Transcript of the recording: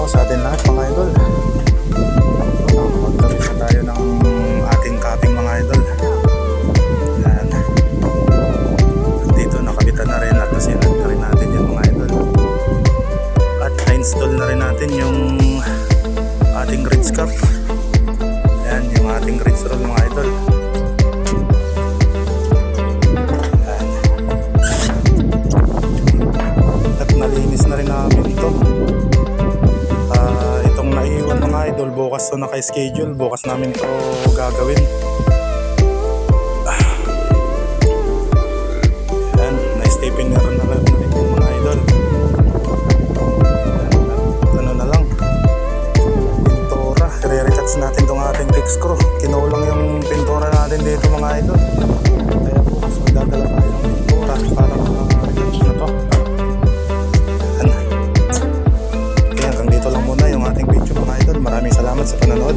araw sa atin lahat mga idol. Magkaroon na tayo ng ating capping mga idol. Yan. Dito nakabitan na rin at nasinad na rin natin yung mga idol. At na-install na rin natin yung ating ridge cap. Yan yung ating ridge roll mga idol. Yan. At nalinis na rin namin ito. Itong naiwan mga idol, bukas to naka-schedule, bukas namin ito gagawin. Yan, na-stepin na rin yung mga idol. Yan, ano na lang, pintura, re-retouch natin itong ating fix screw. Kinulang yung pintura natin dito mga idol, kaya bukas magdadala tayo ng pintura para retouch na to. Hanggang dito lang muna yung ating video mga idol. Maraming salamat sa panonood.